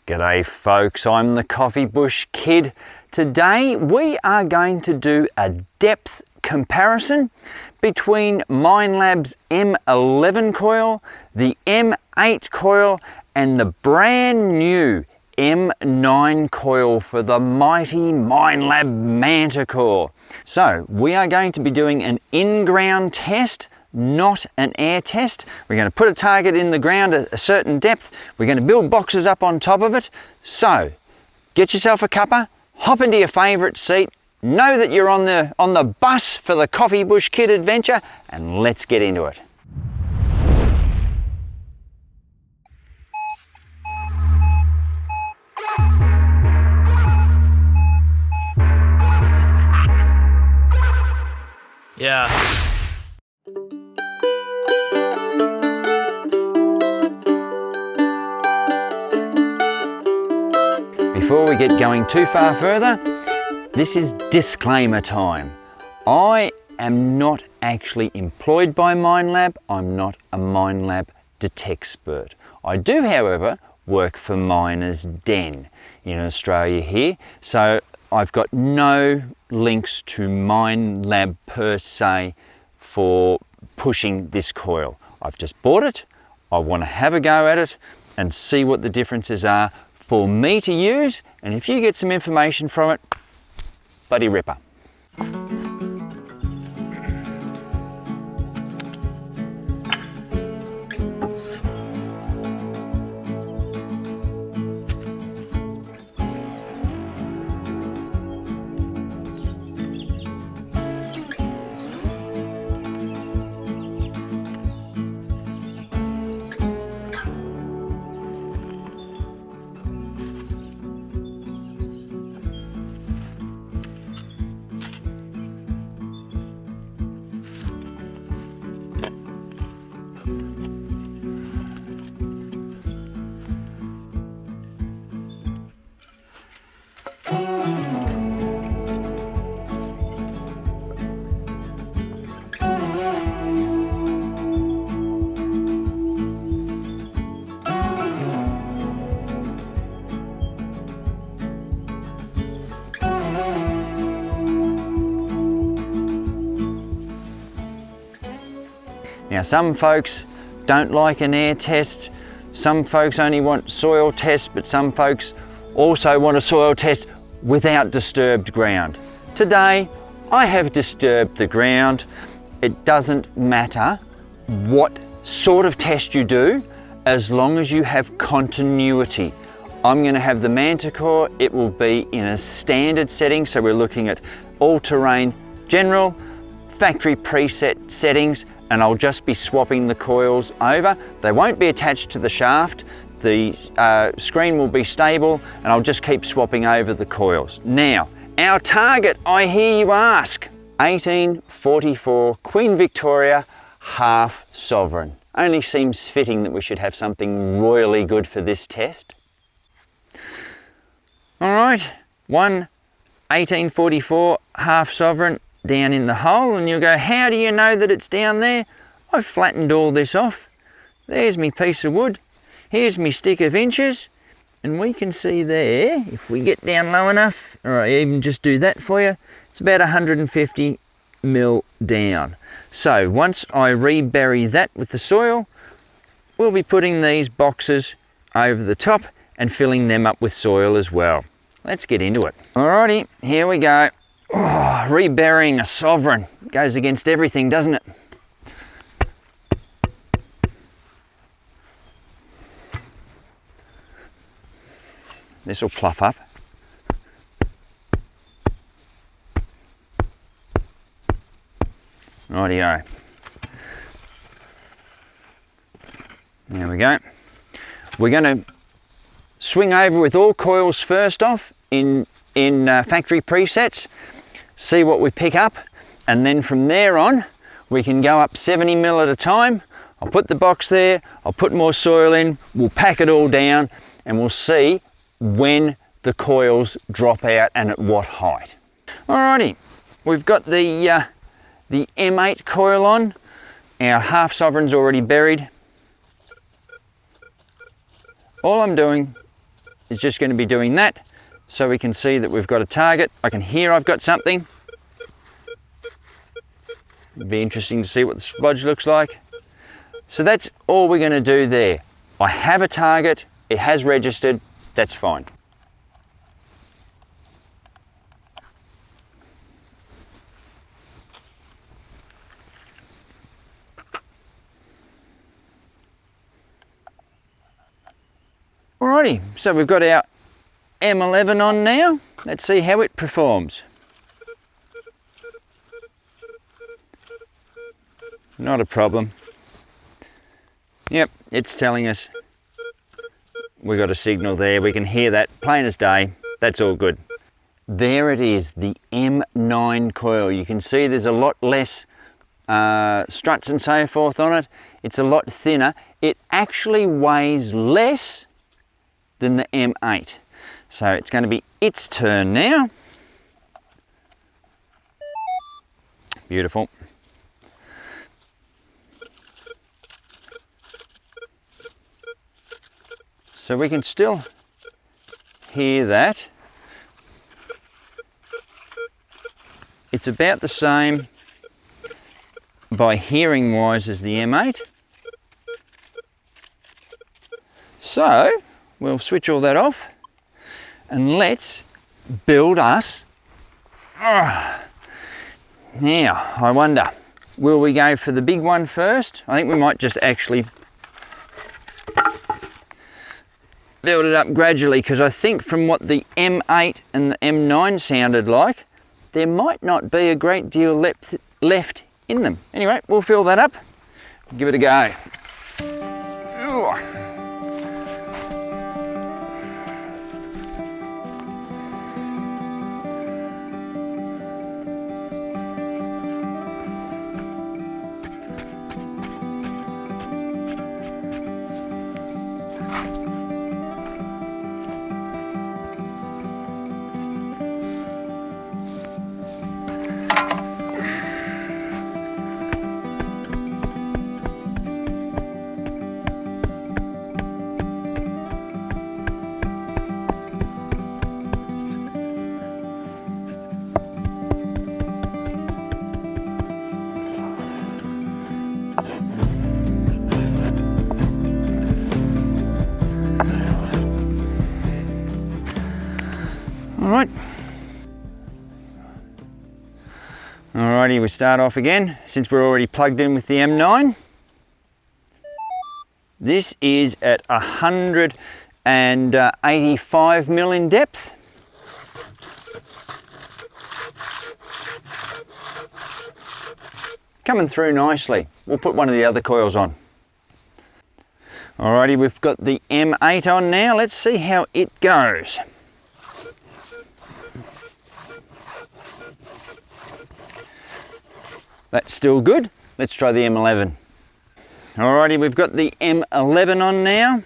G'day folks, I'm the Coffee Bush Kid. Today we are going to do a depth comparison between Minelab's M11 coil, the M8 coil and the brand new M9 coil for the mighty Minelab Manticore. So we are going to be doing an in-ground test, not an air test. We're going to put a target in the ground at a certain depth. We're going to build boxes up on top of it. So get yourself a cuppa, hop into your favourite seat, know that you're on the bus for the Coffee Bush Kid adventure, and let's get into it. Yeah. Before we get going too far further, this is disclaimer time. I am not actually employed by Minelab. I'm not a Minelab detexpert. I do, however, work for Miner's Den in Australia here. So I've got no links to Minelab per se for pushing this coil. I've just bought it. I want to have a go at it and see what the differences are for me to use, and if you get some information from it, bloody ripper. Now some folks don't like an air test, some folks only want soil tests, but some folks also want a soil test without disturbed ground. Today I have disturbed the ground. It doesn't matter what sort of test you do as long as you have continuity. I'm going to have the Manticore. It will be in a standard setting, so we're looking at all-terrain general, factory preset settings, and I'll just be swapping the coils over. They won't be attached to the shaft. The screen will be stable, and I'll just keep swapping over the coils. Now, our target, I hear you ask, 1844 Queen Victoria half sovereign. Only seems fitting that we should have something royally good for this test. All right, one 1844 half sovereign down in the hole, and you'll go, how do you know that it's down there? I've flattened all this off. There's me piece of wood. Here's me stick of inches, and we can see there, if we get down low enough, or I even just do that for you, it's about 150 mil down. So once I rebury that with the soil, we'll be putting these boxes over the top and filling them up with soil as well. Let's get into it. Alrighty, here we go. Oh, reburying a sovereign goes against everything, doesn't it? This will pluff up. Rightio. There we go. We're going to swing over with all coils first off in factory presets, see what we pick up, and then from there on we can go up 70 mil at a time. I'll put the box there, I'll put more soil in, we'll pack it all down, and we'll see when the coils drop out and at what height. Alrighty, we've got the M8 coil on. Our half sovereign's already buried. All I'm doing is just going to be doing that so we can see that we've got a target. I can hear I've got something. It'd be interesting to see what the splodge looks like. So that's all we're going to do there. I have a target, it has registered, that's fine. Alrighty, so we've got our M11 on now. Let's see how it performs. Not a problem. Yep, it's telling us we got a signal there. We can hear that plain as day. That's all good. There it is, the M9 coil. You can see there's a lot less struts and so forth on it. It's a lot thinner. It actually weighs less than the M8. So it's going to be its turn now. Beautiful. So we can still hear that. It's about the same by hearing wise as the M8. So we'll switch all that off and let's build us. Now, I wonder, will we go for the big one first? I think we might just actually build it up gradually, because I think from what the M8 and the M9 sounded like, there might not be a great deal left in them. Anyway, we'll fill that up, give it a go. Ooh. Alrighty, we start off again, since we're already plugged in with the M9. This is at 185 mil in depth. Coming through nicely. We'll put one of the other coils on. Alrighty, we've got the M8 on now. Let's see how it goes. That's still good. Let's try the M11. Alrighty, we've got the M11 on now.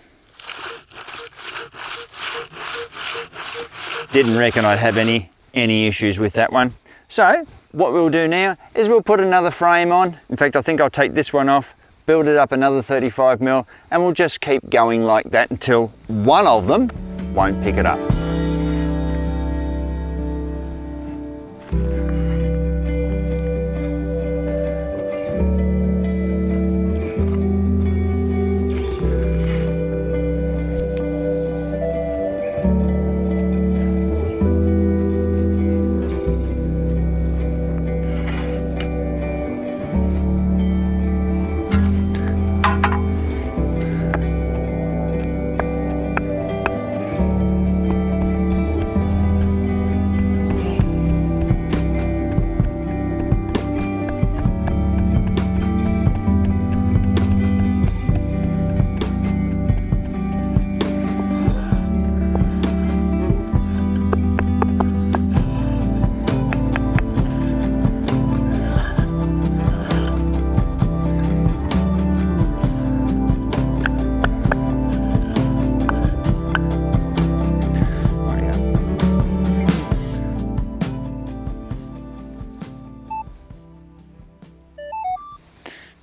Didn't reckon I'd have any issues with that one. So what we'll do now is we'll put another frame on. In fact, I think I'll take this one off, build it up another 35 mil, and we'll just keep going like that until one of them won't pick it up.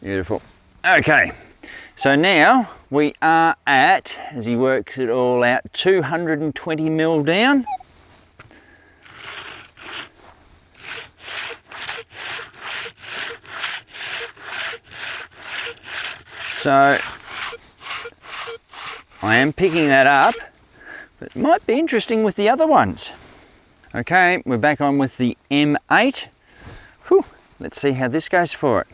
Beautiful. Okay, so now We are at, as he works it all out, 220 mil down. So I am picking that up, but it might be interesting with the other ones. Okay, we're back on with the M8. Whew, let's see how this goes for it.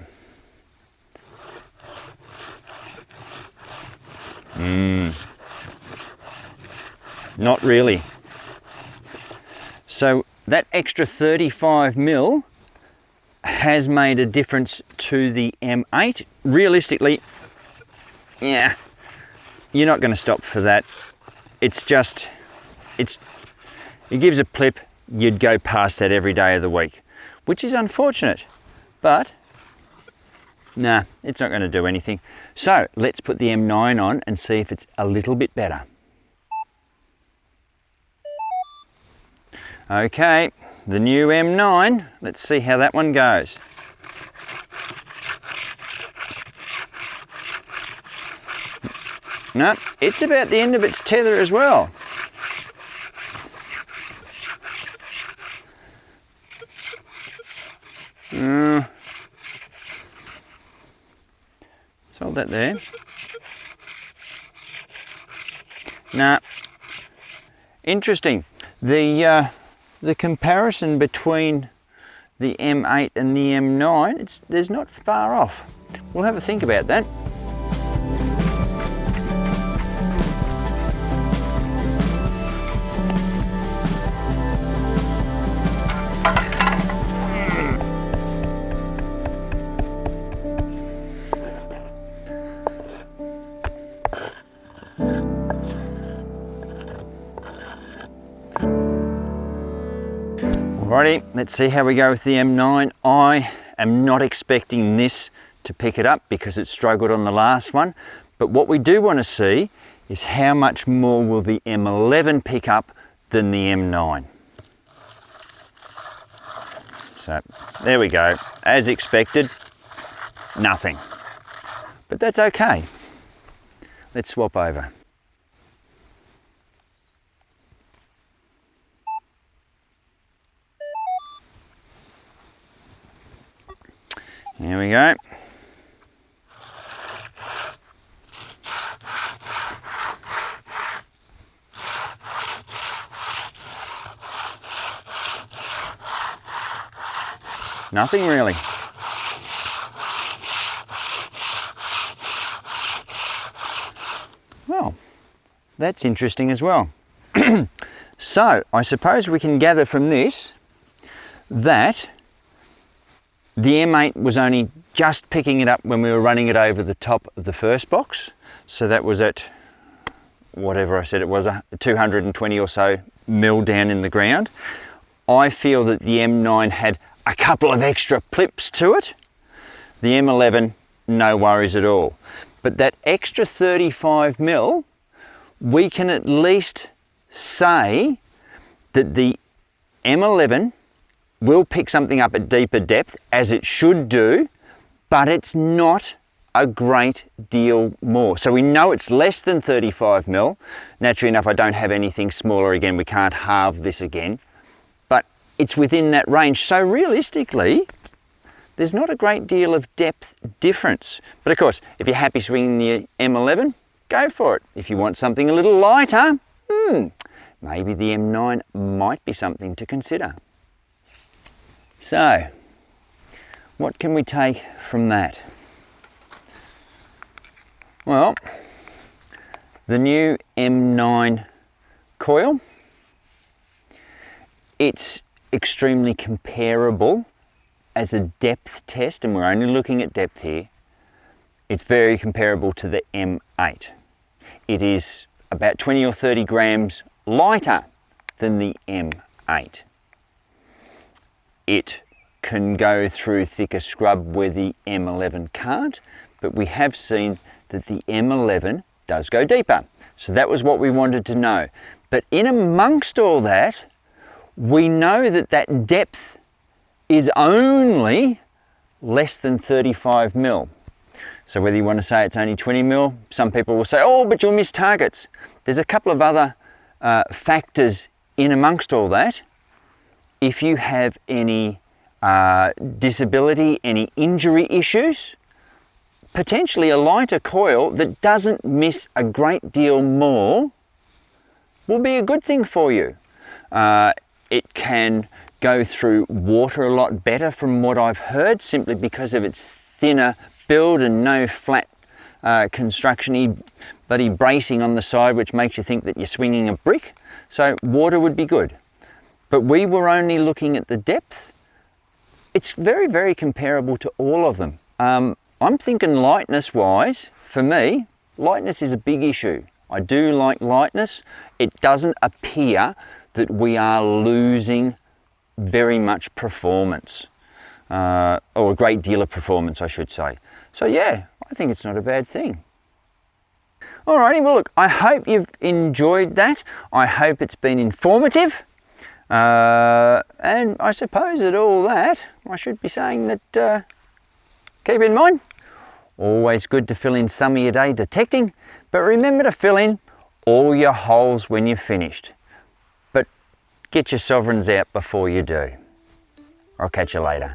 Not really. So that extra 35 mil has made a difference to the M8. Realistically, yeah, you're not going to stop for that. It's just, it gives a plip, you'd go past that every day of the week, which is unfortunate, but nah, it's not going to do anything. So let's put the M9 on and see if it's a little bit better. Okay, the new M9, let's see how that one goes. No, it's about the end of its tether as well. Let's hold that there. Nah, interesting. The comparison between the M8 and the M9, there's not far off. We'll have a think about that. Alrighty, let's see how we go with the M9. I am not expecting this to pick it up because it struggled on the last one, but what we do want to see is how much more will the M11 pick up than the M9. So there we go, as expected, nothing, but that's okay. Let's swap over. Here we go. Nothing really. Well, that's interesting as well. So, I suppose we can gather from this that the M8 was only just picking it up when we were running it over the top of the first box. So that was at, whatever I said it was, 220 or so mil down in the ground. I feel that the M9 had a couple of extra plips to it. The M11, no worries at all. But that extra 35 mil, we can at least say that the M11 will pick something up at deeper depth, as it should do, but it's not a great deal more. So we know it's less than 35 mil. Naturally enough, I don't have anything smaller again. We can't halve this again, but it's within that range. So realistically, there's not a great deal of depth difference. But of course, if you're happy swinging the M11, go for it. If you want something a little lighter, maybe the M9 might be something to consider. So, what can we take from that? Well, the new M9 coil, it's extremely comparable as a depth test, and we're only looking at depth here. It's very comparable to the M8. It is about 20 or 30 grams lighter than the M8. It can go through thicker scrub where the M11 can't, but we have seen that the M11 does go deeper. So that was what we wanted to know. But in amongst all that, we know that that depth is only less than 35 mil. So whether you want to say it's only 20 mil, some people will say, oh, but you'll miss targets. There's a couple of other factors in amongst all that. If you have any disability, any injury issues, potentially a lighter coil that doesn't miss a great deal more will be a good thing for you. It can go through water a lot better from what I've heard, simply because of its thinner build and no flat construction-y bloody bracing on the side, which makes you think that you're swinging a brick. So water would be good. But we were only looking at the depth. It's very, very comparable to all of them. I'm thinking lightness-wise, for me, lightness is a big issue. I do like lightness. It doesn't appear that we are losing very much performance, or a great deal of performance, I should say. So yeah, I think it's not a bad thing. Alrighty, well look, I hope you've enjoyed that. I hope it's been informative. And I suppose at all that, I should be saying that, keep in mind, always good to fill in some of your day detecting, but remember to fill in all your holes when you're finished. But get your sovereigns out before you do. I'll catch you later.